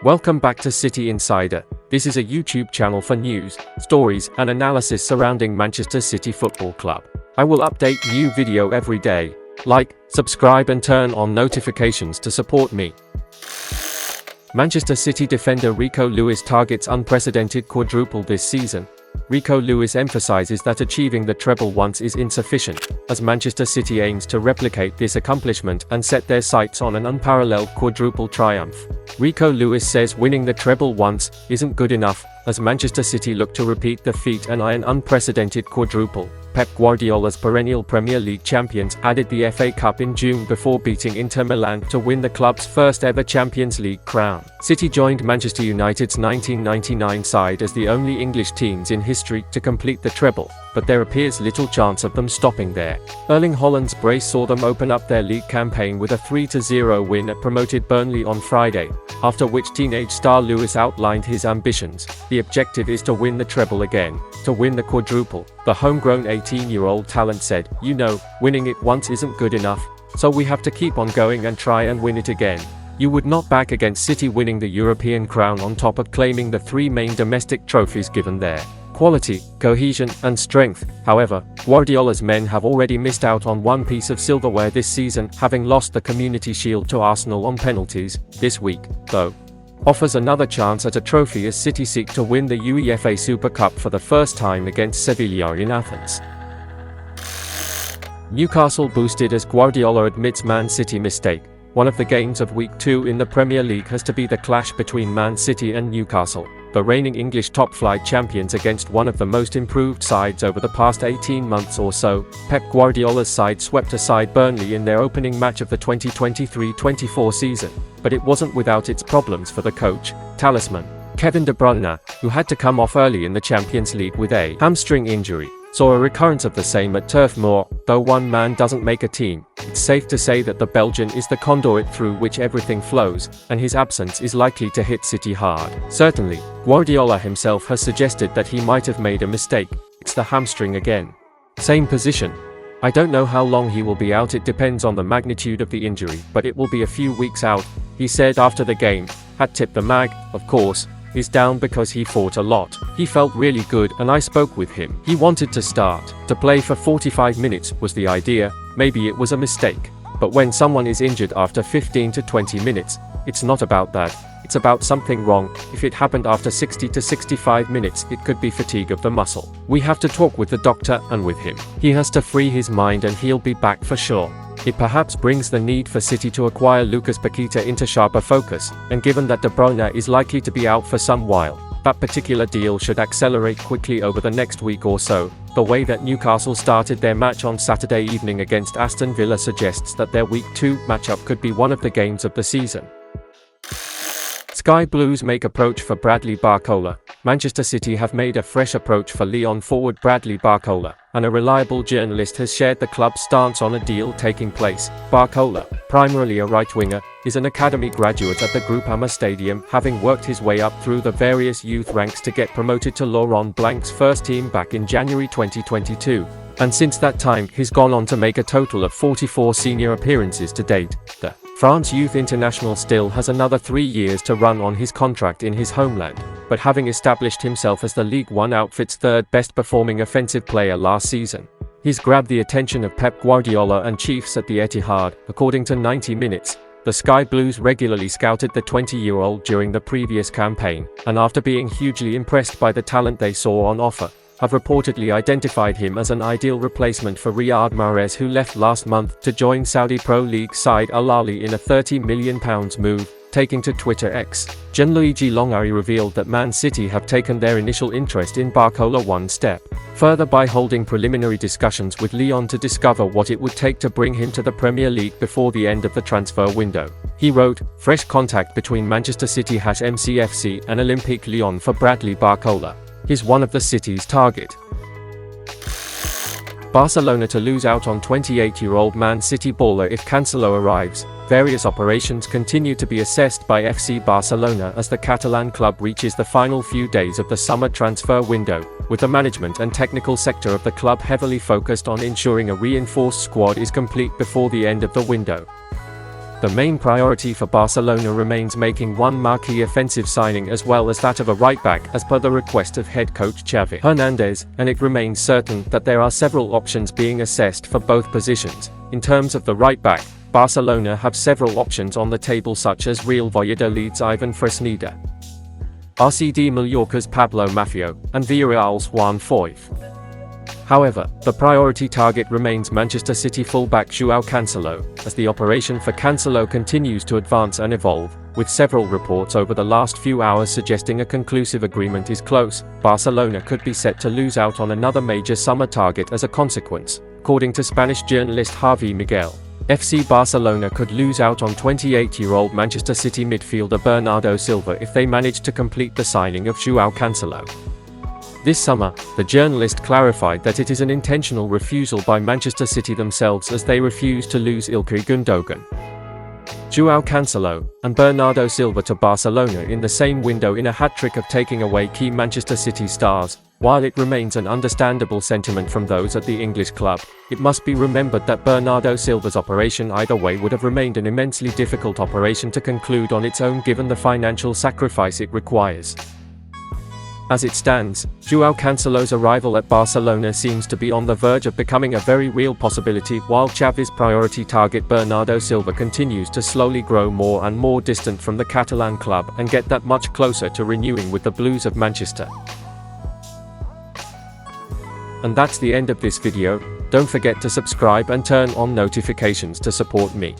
Welcome back to City Insider. This is a YouTube channel for news, stories, and analysis surrounding Manchester City Football Club. I will update new video every day. Like, subscribe and turn on notifications to support me. Manchester City defender Rico Lewis targets unprecedented quadruple this season. Rico Lewis emphasizes that achieving the treble once is insufficient, as Manchester City aims to replicate this accomplishment and set their sights on an unparalleled quadruple triumph. Rico Lewis says winning the treble once isn't good enough, as Manchester City look to repeat the feat and an unprecedented quadruple. Pep Guardiola's perennial Premier League champions added the FA Cup in June before beating Inter Milan to win the club's first ever Champions League crown. City joined Manchester United's 1999 side as the only English teams in history to complete the treble, but there appears little chance of them stopping there. Erling Haaland's brace saw them open up their league campaign with a 3-0 win at promoted Burnley on Friday, after which teenage star Lewis outlined his ambitions. The objective is to win the treble again, to win the quadruple. The homegrown 18-year-old talent said, "You know, winning it once isn't good enough, so we have to keep on going and try and win it again." You would not back against City winning the European crown on top of claiming the three main domestic trophies given their quality, cohesion, and strength. However, Guardiola's men have already missed out on one piece of silverware this season, having lost the Community Shield to Arsenal on penalties. This week, though, offers another chance at a trophy as City seek to win the UEFA Super Cup for the first time against Sevilla in Athens. Newcastle boosted as Guardiola admits Man City mistake. One of the games of Week 2 in the Premier League has to be the clash between Man City and Newcastle, the reigning English top-flight champions, against one of the most improved sides over the past 18 months or so. Pep Guardiola's side swept aside Burnley in their opening match of the 2023-24 season, but it wasn't without its problems for the coach, talisman, Kevin De Bruyne, who had to come off early in the Champions League with a hamstring injury. Saw a recurrence of the same at Turf Moor. Though one man doesn't make a team, it's safe to say that the Belgian is the conduit through which everything flows, and his absence is likely to hit City hard. Certainly, Guardiola himself has suggested that he might have made a mistake. It's the hamstring again. Same position. I don't know how long he will be out. It depends on the magnitude of the injury, but it will be a few weeks out, he said after the game. Had tipped the mag, of course, is down because he fought a lot. He felt really good and I spoke with him. He wanted to start. To play for 45 minutes was the idea. Maybe it was a mistake. But when someone is injured after 15 to 20 minutes, it's not about that. It's about something wrong. If it happened after 60 to 65 minutes, it could be fatigue of the muscle. We have to talk with the doctor and with him. He has to free his mind and he'll be back for sure. It perhaps brings the need for City to acquire Lucas Paqueta into sharper focus, and given that De Bruyne is likely to be out for some while, that particular deal should accelerate quickly over the next week or so. The way that Newcastle started their match on Saturday evening against Aston Villa suggests that their Week 2 matchup could be one of the games of the season. Sky Blues make approach for Bradley Barcola. Manchester City have made a fresh approach for Lyon forward Bradley Barcola, and a reliable journalist has shared the club's stance on a deal taking place. Barcola, primarily a right-winger, is an academy graduate at the Groupama Stadium, having worked his way up through the various youth ranks to get promoted to Laurent Blanc's first team back in January 2022. And since that time, he's gone on to make a total of 44 senior appearances to date. The France youth international still has another 3 years to run on his contract in his homeland, but having established himself as the League One outfit's third best performing offensive player last season, he's grabbed the attention of Pep Guardiola and Chiefs at the Etihad. According to 90 Minutes, the Sky Blues regularly scouted the 20-year-old during the previous campaign, and after being hugely impressed by the talent they saw on offer, have reportedly identified him as an ideal replacement for Riyad Mahrez, who left last month to join Saudi Pro League side Al Ahly in a £30 million move. Taking to Twitter X, Gianluigi Longari revealed that Man City have taken their initial interest in Barcola one step further by holding preliminary discussions with Lyon to discover what it would take to bring him to the Premier League before the end of the transfer window. He wrote, "Fresh contact between Manchester City MCFC and Olympique Lyon for Bradley Barcola. He's one of the City's target." Barcelona to lose out on 28-year-old Man City baller if Cancelo arrives. Various operations continue to be assessed by FC Barcelona as the Catalan club reaches the final few days of the summer transfer window, with the management and technical sector of the club heavily focused on ensuring a reinforced squad is complete before the end of the window. The main priority for Barcelona remains making one marquee offensive signing as well as that of a right-back as per the request of head coach Xavi Hernandez, and it remains certain that there are several options being assessed for both positions. In terms of the right-back, Barcelona have several options on the table such as Real Valladolid's Ivan Fresneda, RCD Mallorca's Pablo Maffio, and Villarreal's Juan Foyth. However, the priority target remains Manchester City fullback João Cancelo, as the operation for Cancelo continues to advance and evolve, with several reports over the last few hours suggesting a conclusive agreement is close. Barcelona could be set to lose out on another major summer target as a consequence. According to Spanish journalist Javi Miguel, FC Barcelona could lose out on 28-year-old Manchester City midfielder Bernardo Silva if they manage to complete the signing of João Cancelo. This summer, the journalist clarified that it is an intentional refusal by Manchester City themselves as they refuse to lose Ilkay Gundogan, João Cancelo, and Bernardo Silva to Barcelona in the same window in a hat-trick of taking away key Manchester City stars. While it remains an understandable sentiment from those at the English club, it must be remembered that Bernardo Silva's operation either way would have remained an immensely difficult operation to conclude on its own given the financial sacrifice it requires. As it stands, João Cancelo's arrival at Barcelona seems to be on the verge of becoming a very real possibility, while Xavi's priority target Bernardo Silva continues to slowly grow more and more distant from the Catalan club and get that much closer to renewing with the Blues of Manchester. And that's the end of this video. Don't forget to subscribe and turn on notifications to support me.